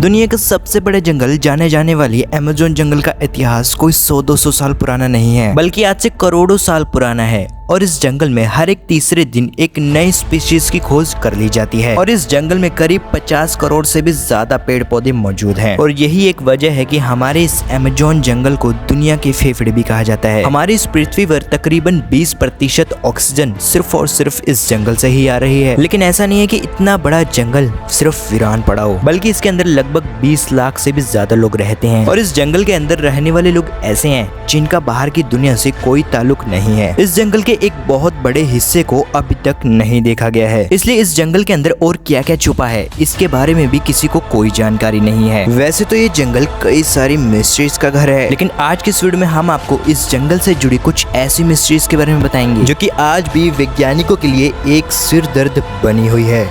दुनिया का सबसे बड़े जंगल जाने जाने वाली अमेज़न जंगल का इतिहास कोई 100-200 साल पुराना नहीं है, बल्कि आज से करोड़ों साल पुराना है। और इस जंगल में हर एक तीसरे दिन एक नई स्पीशीज की खोज कर ली जाती है। और इस जंगल में करीब 50 करोड़ से भी ज्यादा पेड़ पौधे मौजूद हैं। और यही एक वजह है कि हमारे इस अमेज़न जंगल को दुनिया के फेफड़े भी कहा जाता है। हमारी इस पृथ्वी पर तकरीबन 20% ऑक्सीजन सिर्फ और सिर्फ इस जंगल से ही आ रही है। लेकिन ऐसा नहीं है कि इतना बड़ा जंगल सिर्फ वीरान पड़ा हो, बल्कि इसके अंदर लगभग 20 लाख से भी ज्यादा लोग रहते हैं। और इस जंगल के अंदर रहने वाले लोग ऐसे हैं जिनका बाहर की दुनिया से कोई ताल्लुक नहीं है। इस जंगल के एक बहुत बड़े हिस्से को अभी तक नहीं देखा गया है, इसलिए इस जंगल के अंदर और क्या क्या छुपा है इसके बारे में भी किसी को कोई जानकारी नहीं है। वैसे तो ये जंगल कई सारी मिस्ट्रीज का घर है, लेकिन आज के इस वीडियो में हम आपको इस जंगल से जुड़ी कुछ ऐसी मिस्ट्रीज के बारे में बताएंगे जो कि आज भी वैज्ञानिकों के लिए एक सिर दर्द बनी हुई है।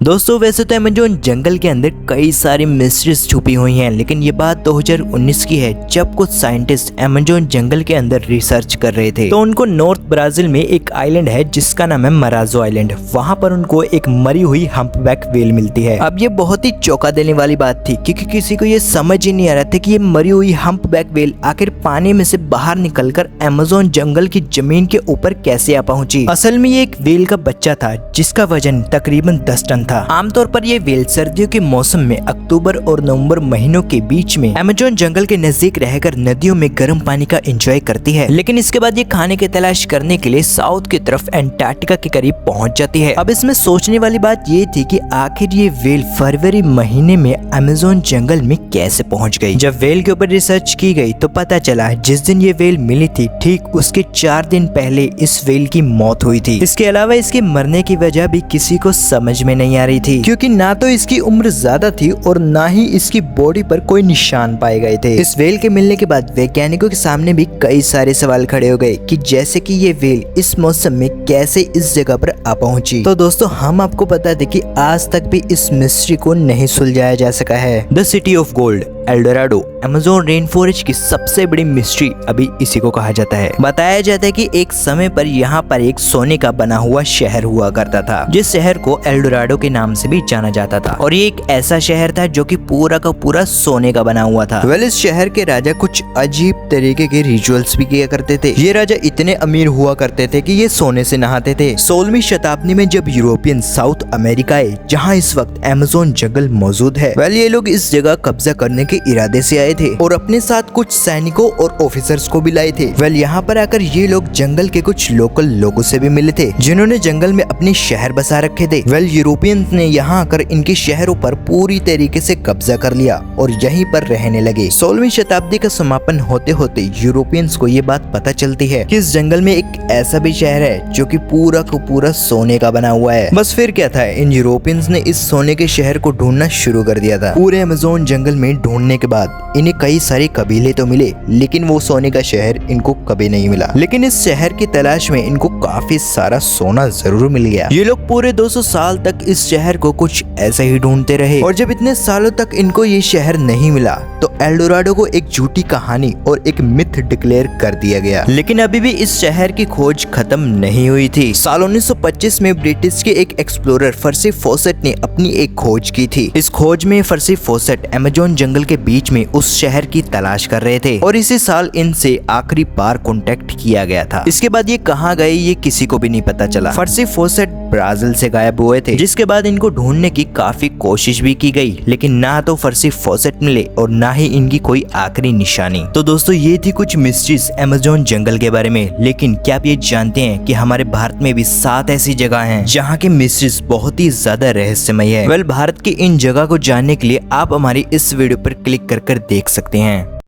दोस्तों, वैसे तो अमेज़न जंगल के अंदर कई सारी मिस्ट्रीज छुपी हुई हैं, लेकिन ये बात 2019 की है जब कुछ साइंटिस्ट अमेज़न जंगल के अंदर रिसर्च कर रहे थे। तो उनको नॉर्थ ब्राजील में एक आइलैंड है जिसका नाम है मराजो आइलैंड। वहां पर उनको एक मरी हुई हम्पबैक व्हेल मिलती है। अब ये बहुत ही चौंका देने वाली बात थी क्योंकि किसी को ये समझ ही नहीं आ रहा था कि ये मरी हुई हम्पबैक व्हेल आखिर पानी में से बाहर निकलकर अमेज़न जंगल की जमीन के ऊपर कैसे आ पहुंची। असल में ये एक व्हेल का बच्चा था जिसका वजन तकरीबन 10 टन था। आमतौर पर ये व्हेल सर्दियों के मौसम में अक्टूबर और नवंबर महीनों के बीच में अमेज़न जंगल के नजदीक रहकर नदियों में गर्म पानी का एंजॉय करती है, लेकिन इसके बाद ये खाने की तलाश करने के लिए साउथ की तरफ एंटार्क्टिका के करीब पहुंच जाती है। अब इसमें सोचने वाली बात ये थी कि आखिर ये व्हेल फरवरी महीने में अमेज़न जंगल में कैसे पहुंच गई। जब व्हेल के ऊपर रिसर्च की गई तो पता चला जिस दिन ये व्हेल मिली थी ठीक उसके 4 दिन पहले इस व्हेल की मौत हुई थी। इसके अलावा इसके मरने की वजह भी किसी को समझ में नहीं आ रही थी, क्योंकि ना तो इसकी उम्र ज्यादा थी और ना ही इसकी बॉडी पर कोई निशान पाए गए थे। इस व्हेल के मिलने के बाद वैज्ञानिकों के सामने भी कई सारे सवाल खड़े हो गए कि जैसे कि ये व्हेल इस मौसम में कैसे इस जगह पर आ पहुंची। तो दोस्तों, हम आपको बता दें कि आज तक भी इस मिस्ट्री को नहीं सुलझाया जा सका है। The city of gold Eldorado Amazon rain forest की सबसे बड़ी मिस्ट्री अभी इसी को कहा जाता है। बताया जाता है कि एक समय पर यहाँ पर एक सोने का बना हुआ शहर हुआ करता था, जिस शहर को एल्डोराडो के नाम से भी जाना जाता था। और ये एक ऐसा शहर था जो कि पूरा का पूरा सोने का बना हुआ था। इस शहर के राजा कुछ अजीब तरीके के रिचुअल्स भी किया करते थे। ये राजा इतने अमीर हुआ करते थे कि ये सोने से नहाते थे। 16वीं शताब्दी में जब यूरोपियन साउथ अमेरिका आए, जहाँ इस वक्त अमेज़न जंगल मौजूद है, ये लोग इस जगह कब्जा करने के इरादे से आए थे और अपने साथ कुछ सैनिकों और ऑफिसर्स को भी लाए थे। यहाँ पर आकर ये लोग जंगल के कुछ लोकल लोगों से भी मिले थे जिन्होंने जंगल में अपने शहर बसा रखे थे। यूरोपियंस ने यहाँ आकर इनके शहरों पर पूरी तरीके से कब्जा कर लिया और यहीं पर रहने लगे। 16वीं शताब्दी का समापन होते होते यूरोपियंस को ये बात पता चलती है कि इस जंगल में एक ऐसा भी शहर है जो कि पूरा को पूरा सोने का बना हुआ है। बस फिर क्या था, इन यूरोपियंस ने इस सोने के शहर को ढूंढना शुरू कर दिया था। पूरे अमेज़न जंगल में ढूंढने के बाद इन्हें कई सारे कबीले तो मिले, लेकिन वो सोने का शहर इनको कभी नहीं मिला। लेकिन इस शहर की तलाश में इनको काफी सारा सोना जरूर मिल गया। ये लोग पूरे 200 साल तक इस शहर को कुछ ऐसे ही ढूंढते रहे और जब इतने सालों तक इनको ये शहर नहीं मिला तो एल्डोराडो को एक झूठी कहानी और एक मिथ डिक्लेयर कर दिया गया। लेकिन अभी भी इस शहर की खोज खत्म नहीं हुई थी। साल 1925 में ब्रिटिश के एक एक्सप्लोरर फर्सी फॉसेट ने अपनी एक खोज की थी। इस खोज में फर्सी फॉसेट अमेज़न जंगल के बीच में उस शहर की तलाश कर रहे थे और इसी साल इनसे आखिरी बार कांटेक्ट किया गया था। इसके बाद ये कहाँ गए ये किसी को भी नहीं पता चला। फर्सी फॉसेट ब्राजील से गायब हुए थे, जिसके बाद इनको ढूंढने की काफी कोशिश भी की गई, लेकिन ना तो फर्सी फॉसेट मिले और ना ही इनकी कोई आखिरी निशानी। तो दोस्तों, ये थी कुछ मिस्ट्रीज अमेज़न जंगल के बारे में। लेकिन क्या आप ये जानते हैं कि हमारे भारत में भी 7 ऐसी जगह हैं जहाँ के मिस्ट्रीज बहुत ही ज्यादा रहस्यमय है। भारत की इन जगह को जानने के लिए आप हमारी इस वीडियो पर क्लिक कर देख सकते हैं।